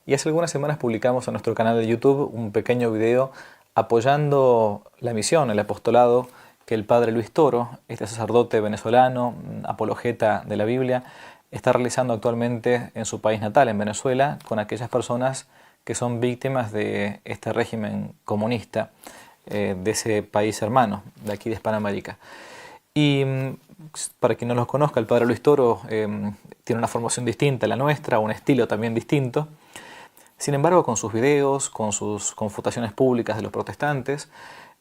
y hace algunas semanas publicamos en nuestro canal de YouTube un pequeño video apoyando la misión, el apostolado que el padre Luis Toro, este sacerdote venezolano, apologeta de la Biblia, está realizando actualmente en su país natal, en Venezuela, con aquellas personas que son víctimas de este régimen comunista de ese país hermano, de aquí de Hispanoamérica. Y para quien no los conozca, el padre Luis Toro tiene una formación distinta a la nuestra, un estilo también distinto. Sin embargo, con sus videos, con sus confutaciones públicas de los protestantes,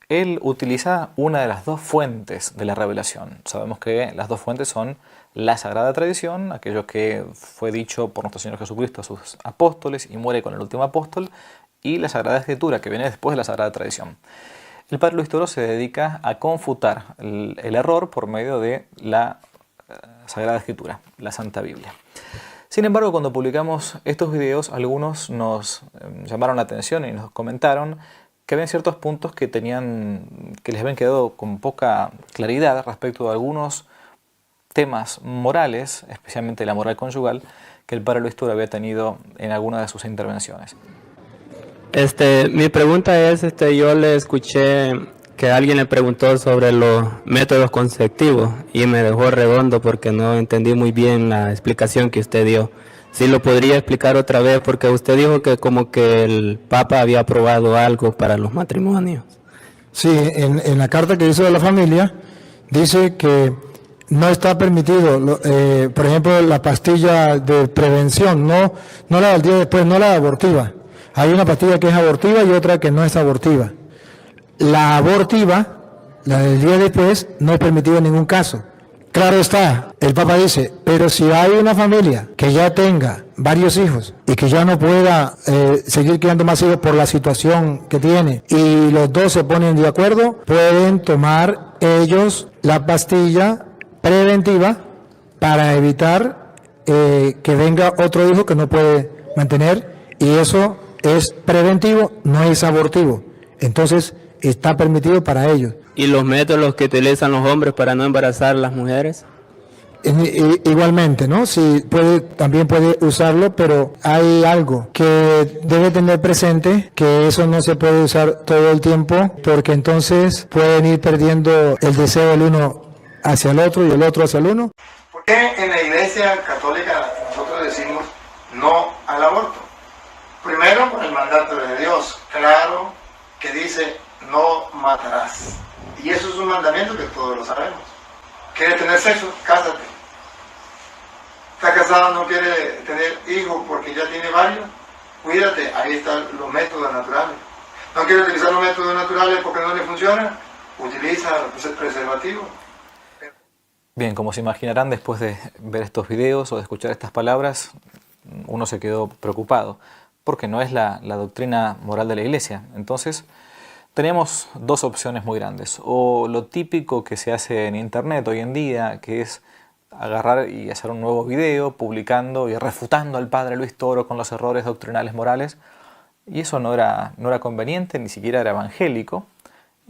él utiliza una de las dos fuentes de la revelación. Sabemos que las dos fuentes son la Sagrada Tradición, aquello que fue dicho por nuestro Señor Jesucristo a sus apóstoles y muere con el último apóstol, y la Sagrada Escritura, que viene después de la Sagrada Tradición. El padre Luis Toro se dedica a confutar el error por medio de la Sagrada Escritura, la Santa Biblia. Sin embargo, cuando publicamos estos videos, algunos nos llamaron la atención y nos comentaron que había ciertos puntos que les habían quedado con poca claridad respecto de algunos temas morales, especialmente la moral conyugal, que el padre Luis Toro había tenido en alguna de sus intervenciones. Mi pregunta es, yo le escuché que alguien le preguntó sobre los métodos conceptivos y me dejó redondo porque no entendí muy bien la explicación que usted dio. Si lo podría explicar otra vez, porque usted dijo que como que el Papa había aprobado algo para los matrimonios. Sí, en la carta que hizo de la familia dice que no está permitido, por ejemplo, la pastilla de prevención, no la del día después, no la abortiva. Hay una pastilla que es abortiva y otra que no es abortiva. La abortiva, la del día después, no es permitida en ningún caso. Claro está, el Papa dice, pero si hay una familia que ya tenga varios hijos y que ya no pueda seguir criando más hijos por la situación que tiene y los dos se ponen de acuerdo, pueden tomar ellos la pastilla preventiva para evitar que venga otro hijo que no puede mantener, y eso es preventivo, no es abortivo. Entonces está permitido para ellos. ¿Y los métodos que utilizan los hombres para no embarazar a las mujeres? Igualmente, ¿no? Sí, también puede usarlo, pero hay algo que debe tener presente, que eso no se puede usar todo el tiempo, porque entonces pueden ir perdiendo el deseo del uno hacia el otro y el otro hacia el uno. ¿Por qué en la Iglesia Católica nosotros decimos no al aborto? Primero, por el mandato de Dios, claro, que dice no matarás. Y eso es un mandamiento que todos lo sabemos. ¿Quieres tener sexo? Cásate. ¿Está casado, no quiere tener hijos porque ya tiene varios? Cuídate, ahí están los métodos naturales. ¿No quiere utilizar los métodos naturales porque no le funciona? Utiliza el preservativo. Bien, como se imaginarán, después de ver estos videos o de escuchar estas palabras, uno se quedó preocupado, porque no es la doctrina moral de la Iglesia. Entonces, tenemos dos opciones muy grandes. O lo típico que se hace en Internet hoy en día, que es agarrar y hacer un nuevo video publicando y refutando al padre Luis Toro con los errores doctrinales morales. Y eso no era conveniente, ni siquiera era evangélico,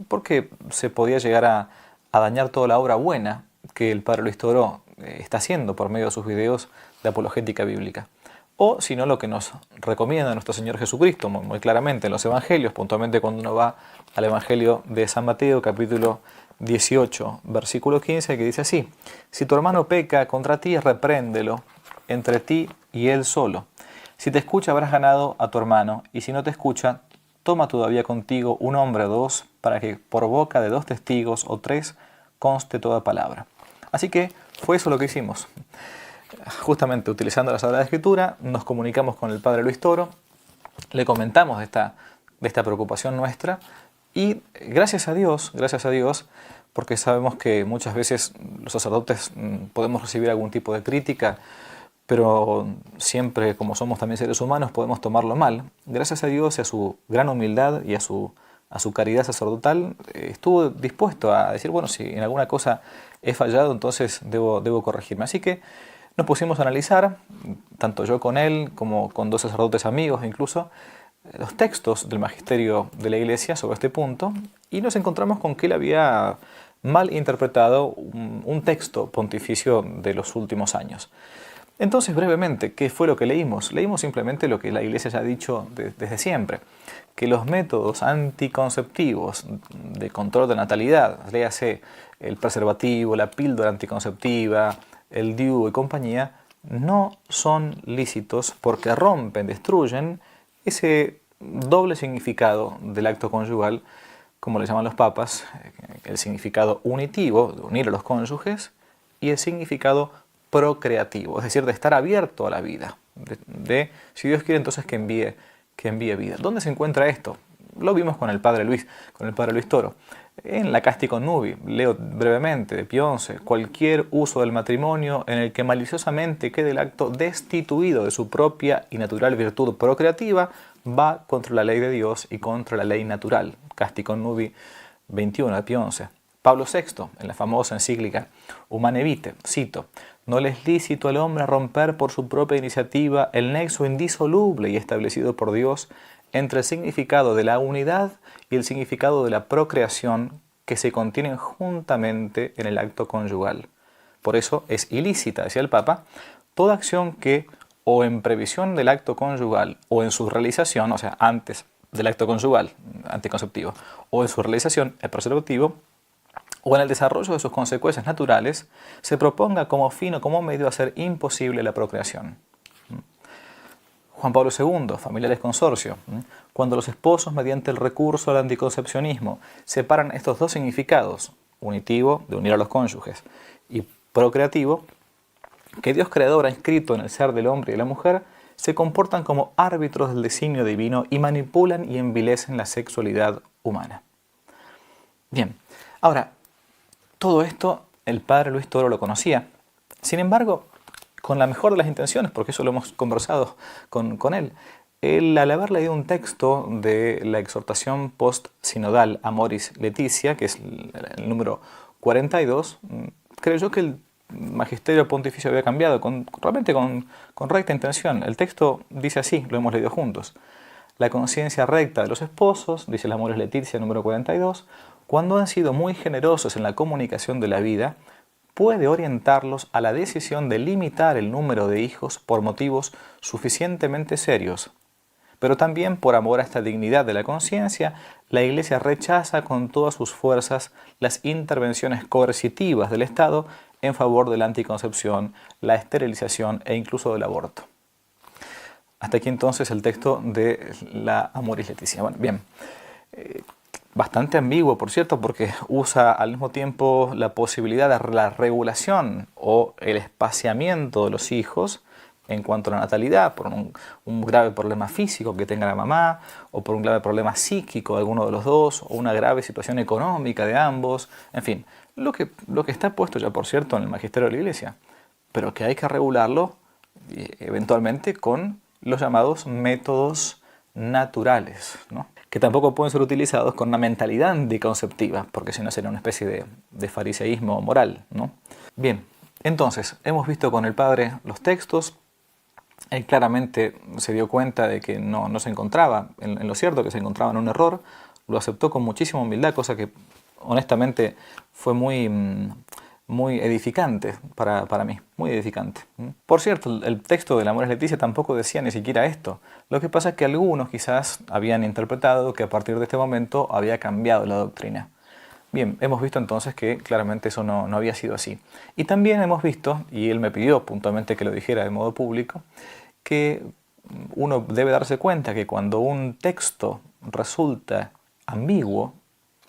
porque se podía llegar a dañar toda la obra buena que el padre Luis Toro está haciendo por medio de sus videos de apologética bíblica. O si no, lo que nos recomienda nuestro Señor Jesucristo muy claramente en los evangelios, puntualmente cuando uno va al evangelio de San Mateo, capítulo 18, versículo 15, que dice así: si tu hermano peca contra ti, repréndelo entre ti y él solo. Si te escucha, habrás ganado a tu hermano, y si no te escucha, toma todavía contigo un hombre o dos, para que por boca de dos testigos o tres conste toda palabra. Así que fue eso lo que hicimos. Justamente utilizando la Sagrada Escritura, nos comunicamos con el padre Luis Toro, le comentamos de esta preocupación nuestra, y gracias a Dios, porque sabemos que muchas veces los sacerdotes podemos recibir algún tipo de crítica, pero siempre, como somos también seres humanos, podemos tomarlo mal. Gracias a Dios y a su gran humildad y a su caridad sacerdotal, estuvo dispuesto a decir, bueno, si en alguna cosa he fallado, entonces debo corregirme. Así que nos pusimos a analizar, tanto yo con él como con dos sacerdotes amigos incluso, los textos del magisterio de la Iglesia sobre este punto, y nos encontramos con que él había mal interpretado un texto pontificio de los últimos años. Entonces, brevemente, ¿qué fue lo que leímos? Leímos simplemente lo que la Iglesia ya ha dicho desde siempre, que los métodos anticonceptivos de control de natalidad, léase el preservativo, la píldora anticonceptiva, el DIU y compañía, no son lícitos porque rompen, destruyen ese doble significado del acto conyugal, como le llaman los papas, el significado unitivo, de unir a los cónyuges, y el significado procreativo, es decir, de estar abierto a la vida, si Dios quiere entonces que envíe vida. ¿Dónde se encuentra esto? Lo vimos con el Padre Luis Toro. En la Casti Nubi, leo brevemente de Pío XI, cualquier uso del matrimonio en el que maliciosamente quede el acto destituido de su propia y natural virtud procreativa va contra la ley de Dios y contra la ley natural. Casti Nubi 21 de Pío XI. Pablo VI, en la famosa encíclica Humane Vitae, cito: no le es lícito al hombre romper por su propia iniciativa el nexo indisoluble y establecido por Dios entre el significado de la unidad y el significado de la procreación que se contienen juntamente en el acto conyugal. Por eso es ilícita, decía el Papa, toda acción que, o en previsión del acto conyugal, o en su realización, o sea, antes del acto conyugal, anticonceptivo, o en su realización, el preservativo, o en el desarrollo de sus consecuencias naturales, se proponga como fin o como medio a hacer imposible la procreación. Juan Pablo II, Familiares Consorcio, cuando los esposos, mediante el recurso al anticoncepcionismo, separan estos dos significados, unitivo, de unir a los cónyuges, y procreativo, que Dios creador ha inscrito en el ser del hombre y de la mujer, se comportan como árbitros del designio divino y manipulan y envilecen la sexualidad humana. Bien, ahora, todo esto el Padre Luis Toro lo conocía. Sin embargo, con la mejor de las intenciones, porque eso lo hemos conversado con él, al haber leído un texto de la exhortación post-sinodal Amoris Laetitia, que es el número 42, creyó que el magisterio pontificio había cambiado, realmente con recta intención. El texto dice así, lo hemos leído juntos: la conciencia recta de los esposos, dice el Amoris Laetitia número 42, cuando han sido muy generosos en la comunicación de la vida, puede orientarlos a la decisión de limitar el número de hijos por motivos suficientemente serios. Pero también por amor a esta dignidad de la conciencia, la Iglesia rechaza con todas sus fuerzas las intervenciones coercitivas del Estado en favor de la anticoncepción, la esterilización e incluso del aborto. Hasta aquí entonces el texto de la Amoris Laetitia. Bueno, bien. Bastante ambiguo, por cierto, porque usa al mismo tiempo la posibilidad de la regulación o el espaciamiento de los hijos en cuanto a la natalidad, por un grave problema físico que tenga la mamá, o por un grave problema psíquico de alguno de los dos, o una grave situación económica de ambos, en fin, lo que está puesto ya, por cierto, en el magisterio de la Iglesia, pero que hay que regularlo eventualmente con los llamados métodos naturales, ¿no?, que tampoco pueden ser utilizados con una mentalidad anticonceptiva, porque si no sería una especie de fariseísmo moral, ¿no? Bien, entonces, hemos visto con el Padre los textos. Él claramente se dio cuenta de que no se encontraba en lo cierto, que se encontraba en un error, lo aceptó con muchísima humildad, cosa que honestamente fue muy edificante para mí, muy edificante. Por cierto, el texto de la Amoris Laetitia tampoco decía ni siquiera esto. Lo que pasa es que algunos quizás habían interpretado que a partir de este momento había cambiado la doctrina. Bien, hemos visto entonces que claramente eso no había sido así. Y también hemos visto, y él me pidió puntualmente que lo dijera de modo público, que uno debe darse cuenta que cuando un texto resulta ambiguo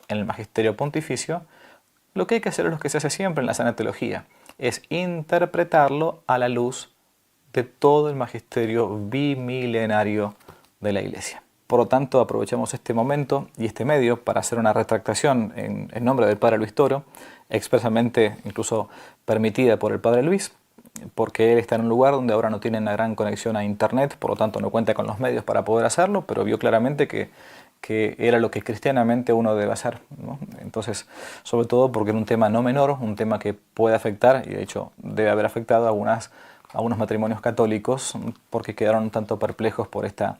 en el magisterio pontificio, lo que hay que hacer es lo que se hace siempre en la sana teología, es interpretarlo a la luz de todo el magisterio bimilenario de la Iglesia. Por lo tanto, aprovechamos este momento y este medio para hacer una retractación en nombre del Padre Luis Toro, expresamente incluso permitida por el Padre Luis, porque él está en un lugar donde ahora no tiene una gran conexión a Internet, por lo tanto no cuenta con los medios para poder hacerlo, pero vio claramente que era lo que cristianamente uno debe hacer, ¿no? Entonces, sobre todo porque era un tema no menor, un tema que puede afectar, y de hecho debe haber afectado a algunos matrimonios católicos, porque quedaron un tanto perplejos por esta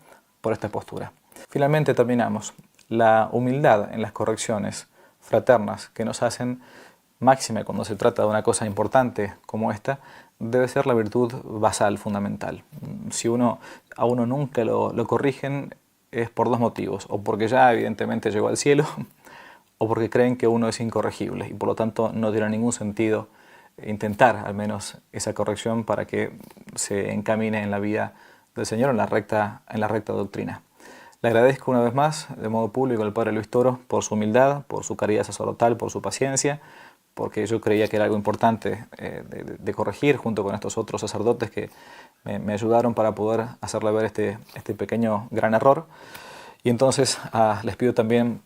postura. Finalmente terminamos. La humildad en las correcciones fraternas que nos hacen máxime cuando se trata de una cosa importante como esta, debe ser la virtud basal, fundamental. Si a uno nunca lo corrigen, es por dos motivos: o porque ya evidentemente llegó al cielo, o porque creen que uno es incorregible y por lo tanto no tiene ningún sentido intentar al menos esa corrección para que se encamine en la vida del Señor, en la recta doctrina. Le agradezco una vez más de modo público al Padre Luis Toro por su humildad, por su caridad sacerdotal, por su paciencia, porque yo creía que era algo importante de corregir junto con estos otros sacerdotes que me ayudaron para poder hacerle ver este pequeño gran error. Y entonces les pido también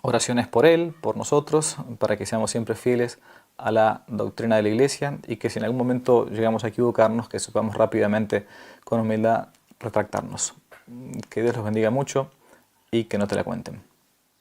oraciones por él, por nosotros, para que seamos siempre fieles a la doctrina de la Iglesia y que si en algún momento llegamos a equivocarnos, que sepamos rápidamente con humildad retractarnos. Que Dios los bendiga mucho y que no te la cuenten.